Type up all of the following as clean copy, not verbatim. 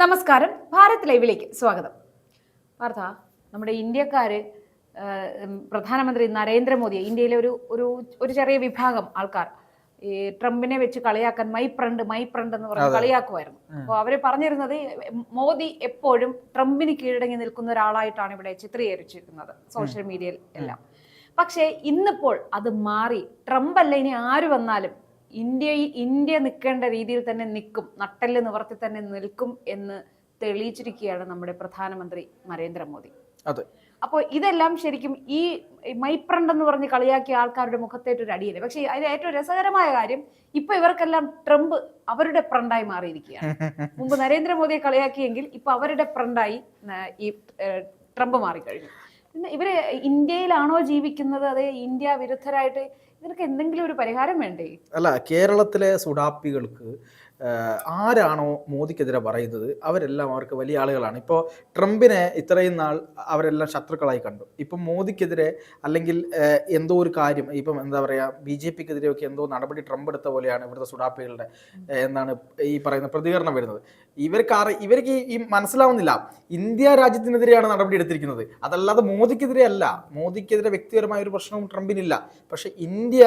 നമസ്കാരം, ഭാരത് ലൈവിലേക്ക് സ്വാഗതം. പാർത്ഥ, നമ്മുടെ ഇന്ത്യക്കാര് പ്രധാനമന്ത്രി നരേന്ദ്രമോദി, ഇന്ത്യയിലെ ഒരു ഒരു ചെറിയ വിഭാഗം ആൾക്കാർ ഈ ട്രംപിനെ വെച്ച് കളിയാക്കാൻ മൈ ഫ്രണ്ട് എന്ന് പറഞ്ഞ് കളിയാക്കുമായിരുന്നു. അപ്പോൾ അവര് പറഞ്ഞിരുന്നത് മോദി എപ്പോഴും ട്രംപിന് കീഴടങ്ങി നിൽക്കുന്ന ഒരാളായിട്ടാണ് ഇവിടെ ചിത്രീകരിച്ചിരുന്നത് സോഷ്യൽ മീഡിയയിൽ എല്ലാം. പക്ഷേ ഇന്നിപ്പോൾ അത് മാറി. ട്രംപ് അല്ല ഇനി ആര് വന്നാലും ഇന്ത്യ നിൽക്കേണ്ട രീതിയിൽ തന്നെ നിൽക്കും, നട്ടെല്ല് നിവർത്തി തന്നെ നിൽക്കും എന്ന് തെളിയിച്ചിരിക്കുകയാണ് നമ്മുടെ പ്രധാനമന്ത്രി നരേന്ദ്രമോദി. അതെ. അപ്പോൾ ഇതെല്ലാം ശരിക്കും ഈ മൈപ്രണ്ട് എന്ന് പറഞ്ഞ് കളിയാക്കിയ ആൾക്കാരുടെ മുഖത്തേറ്റ് ഒരു അടിയല്ലേ. പക്ഷെ അതിൽ ഏറ്റവും രസകരമായ കാര്യം, ഇപ്പൊ ഇവർക്കെല്ലാം ട്രംപ് അവരുടെ ഫ്രണ്ടായി മാറിയിരിക്കുകയാണ്. മുമ്പ് നരേന്ദ്രമോദിയെ കളിയാക്കിയെങ്കിൽ ഇപ്പൊ അവരുടെ ഫ്രണ്ടായി ഈ ട്രംപ് മാറിക്കഴിഞ്ഞു. പിന്നെ ഇവര് ഇന്ത്യയിലാണോ ജീവിക്കുന്നത്, അതേ ഇന്ത്യ വിരുദ്ധരായിട്ട്? ഇതിനൊക്കെ എന്തെങ്കിലും ഒരു പരിഹാരം വേണ്ടേ? അല്ല, കേരളത്തിലെ സുഡാപ്പികൾക്ക് ആരാണോ മോദിക്കെതിരെ പറയുന്നത് അവരെല്ലാം അവർക്ക് വലിയ ആളുകളാണ്. ഇപ്പോൾ ട്രംപിനെ ഇത്രയും നാൾ അവരെല്ലാം ശത്രുക്കളായി കണ്ടു. ഇപ്പം മോദിക്കെതിരെ അല്ലെങ്കിൽ എന്തോ ഒരു കാര്യം, ഇപ്പം എന്താ പറയുക, BJPക്കെതിരെയൊക്കെ എന്തോ നടപടി ട്രംപ് എടുത്ത പോലെയാണ് ഇവിടുത്തെ സുഡാപ്പികളുടെ എന്താണ് ഈ പറയുന്ന പ്രതികരണം വരുന്നത്. ഇവർക്ക് ഈ മനസ്സിലാവുന്നില്ല, ഇന്ത്യ രാജ്യത്തിനെതിരെയാണ് നടപടി എടുത്തിരിക്കുന്നത്, അതല്ലാതെ മോദിക്കെതിരെ അല്ല. മോദിക്കെതിരെ വ്യക്തിപരമായ ഒരു പ്രശ്നവും ട്രംപിനില്ല. പക്ഷെ ഇന്ത്യ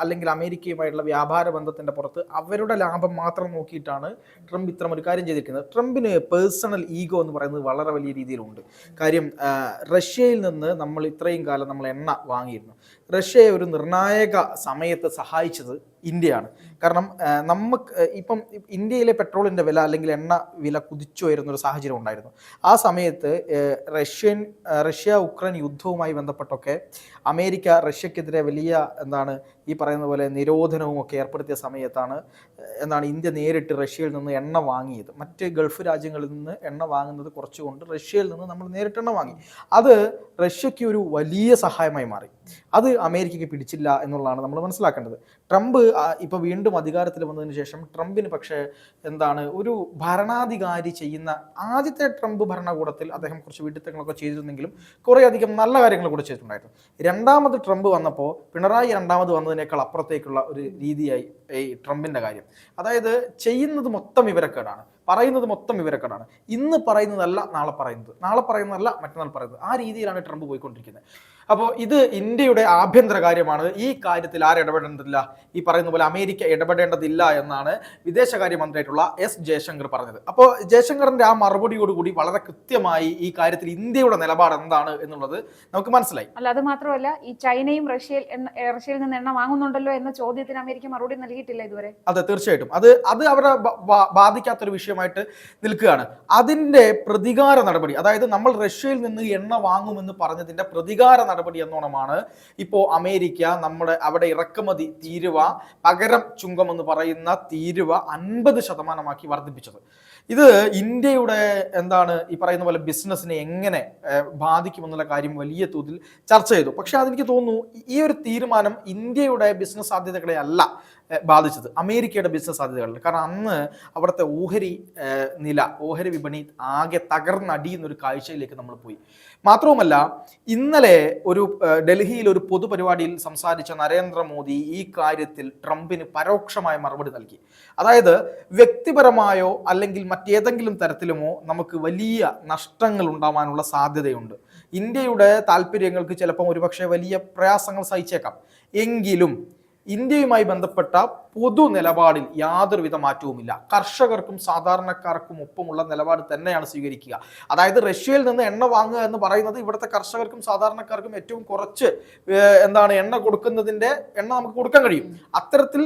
അല്ലെങ്കിൽ അമേരിക്കയുമായിട്ടുള്ള വ്യാപാര ബന്ധത്തിന്റെ പുറത്ത് അവരുടെ ലാഭം മാത്രം നോക്കിയിട്ടാണ് ട്രംപ് ഇത്തരം ഒരു കാര്യം ചെയ്തിരിക്കുന്നത്. ട്രംപിന് പേഴ്സണൽ ഈഗോ എന്ന് പറയുന്നത് വളരെ വലിയ രീതിയിലുണ്ട്. കാര്യം, റഷ്യയിൽ നിന്ന് നമ്മൾ ഇത്രയും കാലം നമ്മൾ എണ്ണ വാങ്ങിയിരുന്നു. റഷ്യയെ ഒരു നിർണായക സമയത്ത് സഹായിച്ചത് ഇന്ത്യയാണ്. കാരണം ഇപ്പം ഇന്ത്യയിലെ പെട്രോളിൻ്റെ വില അല്ലെങ്കിൽ എണ്ണ വില കുതിച്ചു വരുന്നൊരു സാഹചര്യം ഉണ്ടായിരുന്നു. ആ സമയത്ത് റഷ്യ ഉക്രൈൻ യുദ്ധവുമായി ബന്ധപ്പെട്ടൊക്കെ അമേരിക്ക റഷ്യക്കെതിരെ വലിയ ഈ പറയുന്ന പോലെ നിരോധനവും ഒക്കെ ഏർപ്പെടുത്തിയ സമയത്താണ് ഇന്ത്യ നേരിട്ട് റഷ്യയിൽ നിന്ന് എണ്ണ വാങ്ങിയത്. മറ്റ് ഗൾഫ് രാജ്യങ്ങളിൽ നിന്ന് എണ്ണ വാങ്ങുന്നത് കുറച്ചുകൊണ്ട് റഷ്യയിൽ നിന്ന് നമ്മൾ നേരിട്ട് എണ്ണ വാങ്ങി. അത് റഷ്യയ്ക്ക് ഒരു വലിയ സഹായമായി മാറി. അത് അമേരിക്കയ്ക്ക് പിടിച്ചില്ല എന്നുള്ളതാണ് നമ്മൾ മനസ്സിലാക്കേണ്ടത്. ട്രംപ് ഇപ്പോൾ വീണ്ടും അധികാരത്തിൽ വന്നതിന് ശേഷം ട്രംപിന് പക്ഷേ ഒരു ഭരണാധികാരി ചെയ്യുന്ന ആദ്യത്തെ ട്രംപ് ഭരണകൂടത്തിൽ അദ്ദേഹം കുറച്ച് വീട്ടിത്തങ്ങളൊക്കെ ചെയ്തിരുന്നെങ്കിലും കുറേയധികം നല്ല കാര്യങ്ങൾ കൂടെ ചെയ്തിട്ടുണ്ടായിരുന്നു. രണ്ടാമത് ട്രംപ് വന്നപ്പോൾ പിണറായി രണ്ടാമത് വന്നതിനേക്കാൾ അപ്പുറത്തേക്കുള്ള ഒരു രീതിയായി ഈ ട്രംപിൻ്റെ കാര്യം. അതായത് ചെയ്യുന്നത് മൊത്തം വിവരക്കേടാണ്, പറയുന്നത് മൊത്തം വിവരക്കേടാണ്. ഇന്ന് പറയുന്നതല്ല നാളെ പറയുന്നത്, നാളെ പറയുന്നതല്ല മറ്റന്നാൾ പറയുന്നത്. ആ രീതിയിലാണ് ട്രംപ് പോയിക്കൊണ്ടിരിക്കുന്നത്. അപ്പോൾ ഇത് ഇന്ത്യയുടെ ആഭ്യന്തര കാര്യമാണ്. ഈ കാര്യത്തിൽ ആരും ഇടപെടേണ്ടതില്ല, ഈ പറയുന്ന പോലെ അമേരിക്ക ഇടപെടേണ്ടതില്ല എന്നാണ് വിദേശകാര്യമന്ത്രിയായിട്ടുള്ള എസ് ജയശങ്കർ പറഞ്ഞത്. അപ്പോൾ ജയശങ്കറിന്റെ ആ മറുപടിയോടുകൂടി വളരെ കൃത്യമായി ഈ കാര്യത്തിൽ ഇന്ത്യയുടെ നിലപാട് എന്താണ് എന്നുള്ളത് നമുക്ക് മനസ്സിലായി. അല്ല, അത് മാത്രമല്ല, ഈ ചൈനയും റഷ്യയിൽ നിന്ന് എണ്ണ വാങ്ങുന്നുണ്ടല്ലോ എന്ന ചോദ്യത്തിന് അമേരിക്ക മറുപടി നൽകിയിട്ടില്ല ഇതുവരെ. അതെ, തീർച്ചയായിട്ടും അത് അവരെ ബാധിക്കാത്തൊരു വിഷയമായിട്ട് നിൽക്കുകയാണ്. അതിന്റെ പ്രതികാര നടപടി, അതായത് നമ്മൾ റഷ്യയിൽ നിന്ന് എണ്ണ വാങ്ങുമെന്ന് പറഞ്ഞതിന്റെ പ്രതികാര നടപടി എന്നോണമാണ് ഇപ്പോൾ അമേരിക്ക അവിടെ ഇറക്കുമതി തീരുവ, പകരം ചുങ്കം എന്ന് പറയുന്ന തീരുവ 50% വർദ്ധിപ്പിച്ചത്. ഇത് ഇന്ത്യയുടെ ഈ പറയുന്ന പോലെ ബിസിനസ്സിനെ എങ്ങനെ ബാധിക്കുമെന്നുള്ള കാര്യം വലിയ തോതിൽ ചർച്ച ചെയ്തു. പക്ഷെ അതെനിക്ക് തോന്നുന്നു ഈ ഒരു തീരുമാനം ഇന്ത്യയുടെ ബിസിനസ് സാധ്യതകളെ അല്ല ബാധിച്ചത്, അമേരിക്കയുടെ ബിസിനസ് സാധ്യതകളിൽ. കാരണം അന്ന് അവിടുത്തെ ഓഹരി വിപണി ആകെ തകർന്നടിയുന്നൊരു കാഴ്ചയിലേക്ക് നമ്മൾ പോയി. മാത്രവുമല്ല, ഇന്നലെ ഡൽഹിയിൽ ഒരു പൊതുപരിപാടിയിൽ സംസാരിച്ച നരേന്ദ്രമോദി ഈ കാര്യത്തിൽ ട്രംപിന് പരോക്ഷമായ മറുപടി നൽകി. അതായത് വ്യക്തിപരമായോ അല്ലെങ്കിൽ മറ്റേതെങ്കിലും തരത്തിലുമോ നമുക്ക് വലിയ നഷ്ടങ്ങൾ ഉണ്ടാവാനുള്ള സാധ്യതയുണ്ട്. ഇന്ത്യയുടെ താല്പര്യങ്ങൾക്ക് ചിലപ്പം ഒരുപക്ഷെ വലിയ പ്രയാസങ്ങൾ സഹിച്ചേക്കാം. എങ്കിലും ഇന്ത്യയുമായി ബന്ധപ്പെട്ട പൊതു നിലപാടിൽ യാതൊരുവിധ മാറ്റവുമില്ല. കർഷകർക്കും സാധാരണക്കാർക്കും ഒപ്പമുള്ള നിലപാട് തന്നെയാണ് സ്വീകരിക്കുക. അതായത് റഷ്യയിൽ നിന്ന് എണ്ണ വാങ്ങുക എന്ന് പറയുന്നത് ഇവിടുത്തെ കർഷകർക്കും സാധാരണക്കാർക്കും ഏറ്റവും കുറച്ച് എണ്ണ കൊടുക്കുന്നതിന്റെ എണ്ണ നമുക്ക് കൊടുക്കാൻ കഴിയും. അത്തരത്തിൽ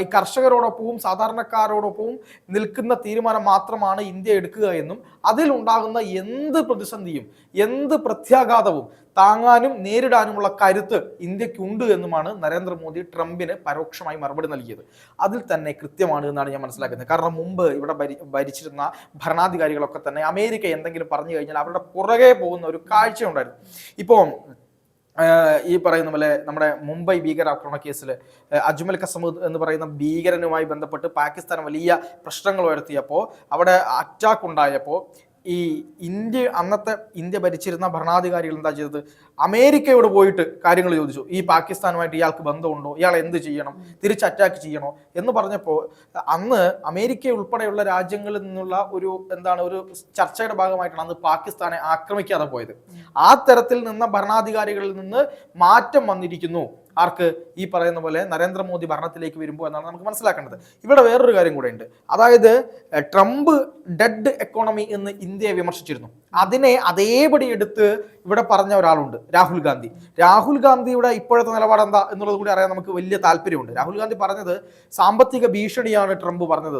ഈ കർഷകരോടൊപ്പവും സാധാരണക്കാരോടൊപ്പവും നിൽക്കുന്ന തീരുമാനം മാത്രമാണ് ഇന്ത്യ എടുക്കുക എന്നും അതിൽ ഉണ്ടാകുന്ന എന്ത് പ്രതിസന്ധിയും എന്ത് പ്രത്യാഘാതവും താങ്ങാനും നേരിടാനുമുള്ള കരുത്ത് ഇന്ത്യക്കുണ്ട് എന്നുമാണ് നരേന്ദ്രമോദി ട്രംപിന് പരോക്ഷമായി മറുപടി നൽകിയത്. അതിൽ തന്നെ കൃത്യമാണ് എന്നാണ് ഞാൻ മനസ്സിലാക്കുന്നത്. കാരണം മുമ്പ് ഇവിടെ ഭരിച്ചിരുന്ന ഭരണാധികാരികളൊക്കെ തന്നെ അമേരിക്ക എന്തെങ്കിലും പറഞ്ഞു കഴിഞ്ഞാൽ അവരുടെ പുറകെ പോകുന്ന ഒരു കാഴ്ച ഉണ്ടായിരുന്നു. ഇപ്പോൾ ഈ പറയുന്ന പോലെ നമ്മുടെ മുംബൈ ഭീകരാക്രമണ കേസിൽ അജ്മൽ കസമുദ് എന്ന് പറയുന്ന ഭീകരനുമായി ബന്ധപ്പെട്ട് പാകിസ്ഥാൻ വലിയ പ്രശ്നങ്ങൾ ഉയർത്തിയപ്പോൾ, അവിടെ അറ്റാക്ക് ഉണ്ടായപ്പോൾ ഈ അന്നത്തെ ഇന്ത്യ ഭരിച്ചിരുന്ന ഭരണാധികാരികൾ എന്താ ചെയ്തത്? അമേരിക്കയോട് പോയിട്ട് കാര്യങ്ങൾ ചോദിച്ചു. ഈ പാകിസ്ഥാനുമായിട്ട് ഇയാൾക്ക് ബന്ധമുണ്ടോ, ഇയാൾ എന്ത് ചെയ്യണം, തിരിച്ച് അറ്റാക്ക് ചെയ്യണോ എന്ന് പറഞ്ഞപ്പോൾ അന്ന് അമേരിക്ക ഉൾപ്പെടെയുള്ള രാജ്യങ്ങളിൽ നിന്നുള്ള ഒരു ചർച്ചയുടെ ഭാഗമായിട്ടാണ് അന്ന് പാകിസ്ഥാനെ ആക്രമിക്കാതെ പോയത്. ആ തരത്തിൽ നിന്ന ഭരണാധികാരികളിൽ നിന്ന് മാറ്റം വന്നിരിക്കുന്നു. ആർക്ക്? ഈ പറയുന്ന പോലെ നരേന്ദ്രമോദി ഭരണത്തിലേക്ക് വരുമ്പോൾ എന്നാണ് നമുക്ക് മനസ്സിലാക്കേണ്ടത്. ഇവിടെ വേറൊരു കാര്യം കൂടെ ഉണ്ട്. അതായത് ട്രംപ് ഡെഡ് എക്കോണമി എന്ന് ഇന്ത്യയെ വിമർശിച്ചിരുന്നു. അതിനെ അതേപടി എടുത്ത് ഇവിടെ പറഞ്ഞ ഒരാളുണ്ട്, രാഹുൽ ഗാന്ധി. രാഹുൽ ഗാന്ധിയുടെ ഇപ്പോഴത്തെ നിലപാട് എന്താ എന്നുള്ളത് കൂടി അറിയാൻ നമുക്ക് വലിയ താല്പര്യമുണ്ട്. രാഹുൽ ഗാന്ധി പറഞ്ഞത് സാമ്പത്തിക ഭീഷണിയാണ് ട്രംപ് പറഞ്ഞത്.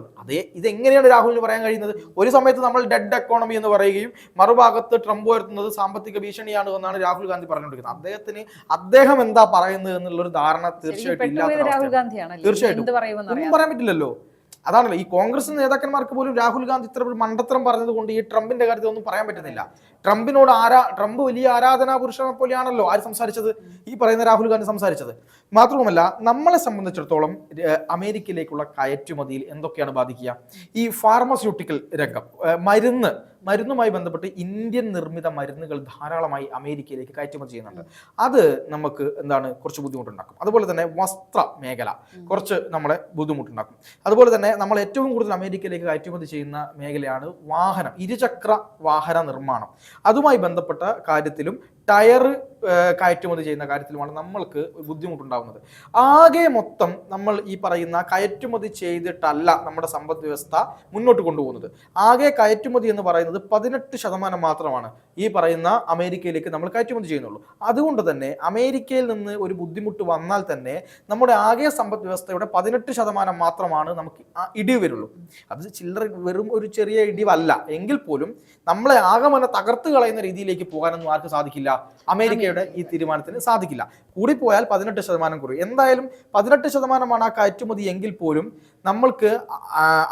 ഇതെങ്ങനെയാണ് രാഹുലിന് പറയാൻ കഴിയുന്നത്? ഒരു സമയത്ത് നമ്മൾ ഡെഡ് എക്കോണമി എന്ന് പറയുകയും മറുഭാഗത്ത് ട്രംപ് വരുത്തുന്നത് സാമ്പത്തിക ഭീഷണിയാണ് എന്നാണ് രാഹുൽ ഗാന്ധി പറഞ്ഞുകൊണ്ടിരിക്കുന്നത്. അദ്ദേഹം എന്താ പറയുന്നത് എന്നുള്ളൊരു ധാരണ തീർച്ചയായിട്ടും ഇല്ലാത്ത തീർച്ചയായിട്ടും ഒന്നും പറയാൻ പറ്റില്ലല്ലോ. അതാണല്ലോ ഈ കോൺഗ്രസ് നേതാക്കന്മാർക്ക് പോലും രാഹുൽ ഗാന്ധി ഇത്ര ഒരു മണ്ടത്തരം പറഞ്ഞത് കൊണ്ട് ഈ ട്രംപിന്റെ കാര്യത്തിൽ ഒന്നും പറയാൻ പറ്റുന്നില്ല. ട്രംപ് വലിയ ആരാധനാ പുരുഷനെ പോലെയാണല്ലോ ആര് സംസാരിച്ചത്? ഈ പറയുന്ന രാഹുൽ ഗാന്ധി സംസാരിച്ചത്. മാത്രവുമല്ല, നമ്മളെ സംബന്ധിച്ചിടത്തോളം അമേരിക്കയിലേക്കുള്ള കയറ്റുമതിയിൽ എന്തൊക്കെയാണ് ബാധിക്കുക? ഈ ഫാർമസ്യൂട്ടിക്കൽ രംഗം, മരുന്നുമായി ബന്ധപ്പെട്ട് ഇന്ത്യൻ നിർമ്മിത മരുന്നുകൾ ധാരാളമായി അമേരിക്കയിലേക്ക് കയറ്റുമതി ചെയ്യുന്നുണ്ട്. അത് നമുക്ക് കുറച്ച് ബുദ്ധിമുട്ടുണ്ടാക്കും. അതുപോലെ തന്നെ വസ്ത്ര മേഖല കുറച്ച് നമ്മളെ ബുദ്ധിമുട്ടുണ്ടാക്കും. അതുപോലെ തന്നെ നമ്മൾ ഏറ്റവും കൂടുതൽ അമേരിക്കയിലേക്ക് കയറ്റുമതി ചെയ്യുന്ന മേഖലയാണ് ഇരുചക്ര വാഹന നിർമ്മാണം. അതുമായി ബന്ധപ്പെട്ട കാര്യത്തിലും ടയർ കയറ്റുമതി ചെയ്യുന്ന കാര്യത്തിലുമാണ് നമ്മൾക്ക് ബുദ്ധിമുട്ടുണ്ടാകുന്നത്. ആകെ മൊത്തം നമ്മൾ ഈ പറയുന്ന കയറ്റുമതി ചെയ്തിട്ടല്ല നമ്മുടെ സമ്പദ് വ്യവസ്ഥ മുന്നോട്ട് കൊണ്ടുപോകുന്നത്. ആകെ കയറ്റുമതി എന്ന് പറയുന്നത് 18% മാത്രമാണ് ഈ പറയുന്ന അമേരിക്കയിലേക്ക് നമ്മൾ കയറ്റുമതി ചെയ്യുന്നുള്ളൂ. അതുകൊണ്ട് തന്നെ അമേരിക്കയിൽ നിന്ന് ഒരു ബുദ്ധിമുട്ട് വന്നാൽ തന്നെ നമ്മുടെ ആകെ സമ്പദ് വ്യവസ്ഥയുടെ 18% മാത്രമാണ് നമുക്ക് ഇടിവ് വരുള്ളൂ. അത് വെറും ഒരു ചെറിയ ഇടിവല്ല എങ്കിൽ പോലും നമ്മളെ ആകമന തകർത്ത് കളയുന്ന രീതിയിലേക്ക് പോകാനൊന്നും ആർക്ക് സാധിക്കില്ല? അമേരിക്കയുടെ ഈ തീരുമാനത്തിന് സാധിക്കില്ല. കൂടിപ്പോയാൽ 18% കുറയും. എന്തായാലും 18% ആ കയറ്റുമതി എങ്കിൽ പോലും നമ്മൾക്ക്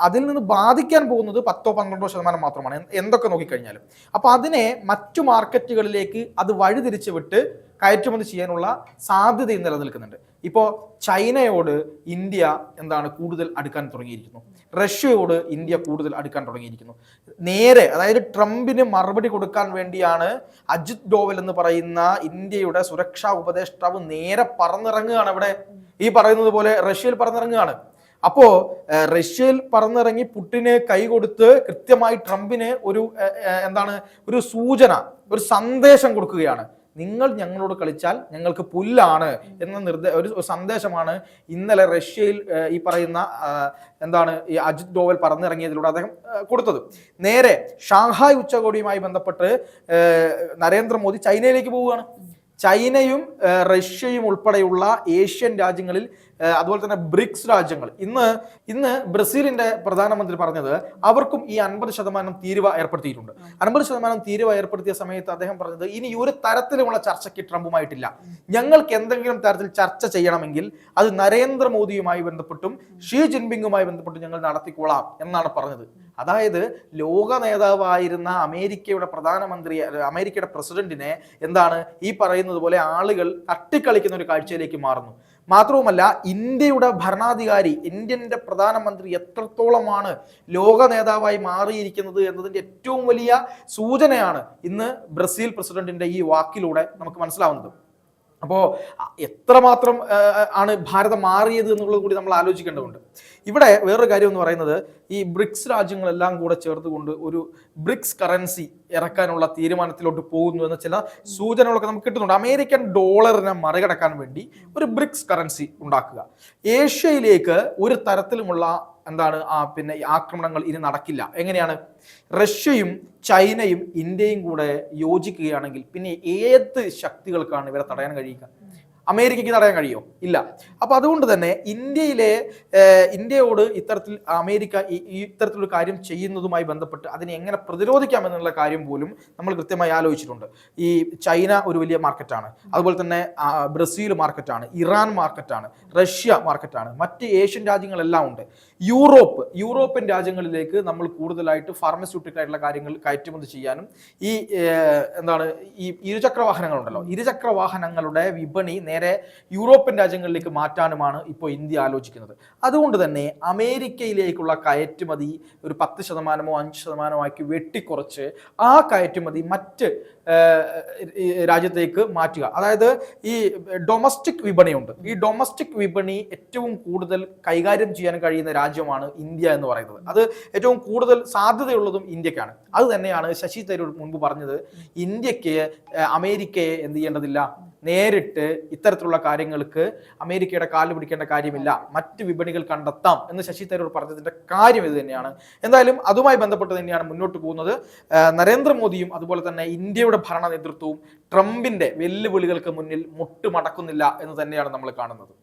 അതിൽ നിന്ന് ബാധിക്കാൻ പോകുന്നത് 10-12% മാത്രമാണ് എന്തൊക്കെ നോക്കിക്കഴിഞ്ഞാലും. അപ്പൊ അതിനെ മറ്റു മാർക്കറ്റുകളിലേക്ക് അത് വഴിതിരിച്ചു വിട്ട് കയറ്റുമതി ചെയ്യാനുള്ള സാധ്യതയും നിലനിൽക്കുന്നുണ്ട്. ഇപ്പോൾ ചൈനയോട് ഇന്ത്യ കൂടുതൽ അടുക്കാൻ തുടങ്ങിയിരിക്കുന്നു. റഷ്യയോട് ഇന്ത്യ കൂടുതൽ അടുക്കാൻ തുടങ്ങിയിരിക്കുന്നു. നേരെ അതായത് ട്രംപിന് മറുപടി കൊടുക്കാൻ വേണ്ടിയാണ് അജിത് ഡോവൽ എന്ന് പറയുന്ന ഇന്ത്യയുടെ സുരക്ഷാ ഉപദേഷ്ടാവ് നേരെ പറന്നിറങ്ങുകയാണ്. ഇവിടെ ഈ പറയുന്നത് പോലെ റഷ്യയിൽ പറന്നിറങ്ങുകയാണ്. അപ്പോ റഷ്യയിൽ പറന്നിറങ്ങി പുടിന് കൈ കൊടുത്ത് കൃത്യമായി ട്രംപിന് ഒരു സൂചന, ഒരു സന്ദേശം കൊടുക്കുകയാണ്. നിങ്ങൾ ഞങ്ങളോട് കളിച്ചാൽ ഞങ്ങൾക്ക് പുല്ലാണ് എന്ന ഒരു സന്ദേശമാണ് ഇന്നലെ റഷ്യയിൽ ഈ പറയുന്ന ഈ അജിത് ഡോവൽ പറന്നിറങ്ങിയതിലൂടെ അദ്ദേഹം കൊടുത്തത്. നേരെ ഷാങ്ഹായ് ഉച്ചകോടിയുമായി ബന്ധപ്പെട്ട് നരേന്ദ്രമോദി ചൈനയിലേക്ക് പോവുകയാണ്. ചൈനയും റഷ്യയും ഉൾപ്പെടെയുള്ള ഏഷ്യൻ രാജ്യങ്ങളിൽ, അതുപോലെ തന്നെ ബ്രിക്സ് രാജ്യങ്ങൾ, ഇന്ന് ബ്രസീലിന്റെ പ്രധാനമന്ത്രി പറഞ്ഞത് അവർക്കും ഈ 50% തീരുവ ഏർപ്പെടുത്തിയിട്ടുണ്ട്. 50% തീരുവ ഏർപ്പെടുത്തിയ സമയത്ത് അദ്ദേഹം പറഞ്ഞത് ഇനി ഒരു തരത്തിലുമുള്ള ചർച്ചയ്ക്ക് ട്രംപുമായിട്ടില്ല. ഞങ്ങൾക്ക് എന്തെങ്കിലും തരത്തിൽ ചർച്ച ചെയ്യണമെങ്കിൽ അത് നരേന്ദ്രമോദിയുമായി ബന്ധപ്പെട്ടും ഷീ ജിൻപിങ്ങുമായി ബന്ധപ്പെട്ടും ഞങ്ങൾ നടത്തിക്കൊള്ളാം എന്നാണ് പറഞ്ഞത്. അതായത് ലോക നേതാവായിരുന്ന അമേരിക്കയുടെ പ്രസിഡന്റിനെ ഈ പറയുന്നത് പോലെ ആളുകൾ തട്ടിക്കളിക്കുന്ന ഒരു കാഴ്ചയിലേക്ക് മാറുന്നു. മാത്രവുമല്ല, ഇന്ത്യയുടെ ഭരണാധികാരി, ഇന്ത്യൻ്റെ പ്രധാനമന്ത്രി എത്രത്തോളമാണ് ലോക നേതാവായി മാറിയിരിക്കുന്നത് എന്നതിൻ്റെ ഏറ്റവും വലിയ സൂചനയാണ് ഇന്ന് ബ്രസീൽ പ്രസിഡന്റിന്റെ ഈ വാക്കിലൂടെ നമുക്ക് മനസ്സിലാവുന്നത്. അപ്പോൾ എത്രമാത്രം ആണ് ഭാരതം മാറിയത് എന്നുള്ളത് കൂടി നമ്മൾ ആലോചിക്കേണ്ടതുണ്ട്. ഇവിടെ വേറൊരു കാര്യം എന്ന് പറയുന്നത്, ഈ ബ്രിക്സ് രാജ്യങ്ങളെല്ലാം കൂടെ ചേർത്തുകൊണ്ട് ഒരു ബ്രിക്സ് കറൻസി ഇറക്കാനുള്ള തീരുമാനത്തിലോട്ട് പോകുന്നു എന്ന ചില സൂചനകളൊക്കെ നമുക്ക് കിട്ടുന്നുണ്ട്. അമേരിക്കൻ ഡോളറിനെ മറികടക്കാൻ വേണ്ടി ഒരു ബ്രിക്സ് കറൻസി ഉണ്ടാക്കുക. ഏഷ്യയിലേക്ക് ഒരു തരത്തിലുമുള്ള ആക്രമണങ്ങൾ ഇനി നടക്കില്ല. എങ്ങനെയാണ്? റഷ്യയും ചൈനയും ഇന്ത്യയും കൂടെ യോജിക്കുകയാണെങ്കിൽ പിന്നെ ഏത് ശക്തികൾക്കാണ് ഇവരെ തടയാൻ കഴിയുക? അമേരിക്കയ്ക്ക് തടയാൻ കഴിയുമോ? ഇല്ല. അപ്പൊ അതുകൊണ്ട് തന്നെ ഇന്ത്യയോട് ഇത്തരത്തിൽ അമേരിക്ക ഇത്തരത്തിലൊരു കാര്യം ചെയ്യുന്നതുമായി ബന്ധപ്പെട്ട് അതിനെ എങ്ങനെ പ്രതിരോധിക്കാം എന്നുള്ള കാര്യം പോലും നമ്മൾ കൃത്യമായി ആലോചിച്ചിട്ടുണ്ട്. ഈ ചൈന ഒരു വലിയ മാർക്കറ്റാണ്, അതുപോലെ തന്നെ ബ്രസീൽ മാർക്കറ്റാണ്, ഇറാൻ മാർക്കറ്റാണ്, റഷ്യ മാർക്കറ്റാണ്, മറ്റ് ഏഷ്യൻ രാജ്യങ്ങളെല്ലാം ഉണ്ട്. യൂറോപ്യൻ രാജ്യങ്ങളിലേക്ക് നമ്മൾ കൂടുതലായിട്ട് ഫാർമസ്യൂട്ടിക്കൽ ആയിട്ടുള്ള കാര്യങ്ങൾ കയറ്റുമതി ചെയ്യാനും ഈ ഇരുചക്ര വാഹനങ്ങളുണ്ടല്ലോ, ഇരുചക്ര വാഹനങ്ങളുടെ വിപണി നേരെ യൂറോപ്യൻ രാജ്യങ്ങളിലേക്ക് മാറ്റാനുമാണ് ഇപ്പോൾ ഇന്ത്യ ആലോചിക്കുന്നത്. അതുകൊണ്ട് തന്നെ അമേരിക്കയിലേക്കുള്ള കയറ്റുമതി ഒരു 10%, 5% ആക്കി വെട്ടിക്കുറച്ച് ആ കയറ്റുമതി മറ്റ് രാജ്യത്തേക്ക് മാറ്റുക. അതായത് ഈ ഡൊമസ്റ്റിക് വിപണിയുണ്ട്, ഈ ഡൊമസ്റ്റിക് വിപണി ഏറ്റവും കൂടുതൽ കൈകാര്യം ചെയ്യാൻ കഴിയുന്ന രാജ്യമാണ് ഇന്ത്യ എന്ന് പറയുന്നത്. അത് ഏറ്റവും കൂടുതൽ സാധ്യതയുള്ളതും ഇന്ത്യക്കാണ്. അത് തന്നെയാണ് ശശി തരൂർ മുൻപ് പറഞ്ഞത്. ഇന്ത്യക്ക് അമേരിക്കയെ എന്ത് ചെയ്യേണ്ടതില്ല, നേരിട്ട് ഇത്തരത്തിലുള്ള കാര്യങ്ങൾക്ക് അമേരിക്കയുടെ കാല് പിടിക്കേണ്ട കാര്യമില്ല, മറ്റ് വിപണികൾ കണ്ടെത്താം എന്ന് ശശി തരൂർ പറഞ്ഞതിന്റെ കാര്യം ഇത് തന്നെയാണ്. എന്തായാലും അതുമായി ബന്ധപ്പെട്ട് തന്നെയാണ് മുന്നോട്ട് പോകുന്നത്. നരേന്ദ്രമോദിയും അതുപോലെ തന്നെ ഇന്ത്യയുടെ ഭരണ നേതൃത്വവും ട്രംപിന്റെ വെല്ലുവിളികൾക്ക് മുന്നിൽ മുട്ടുമടക്കുന്നില്ല എന്ന് തന്നെയാണ് നമ്മൾ കാണുന്നത്.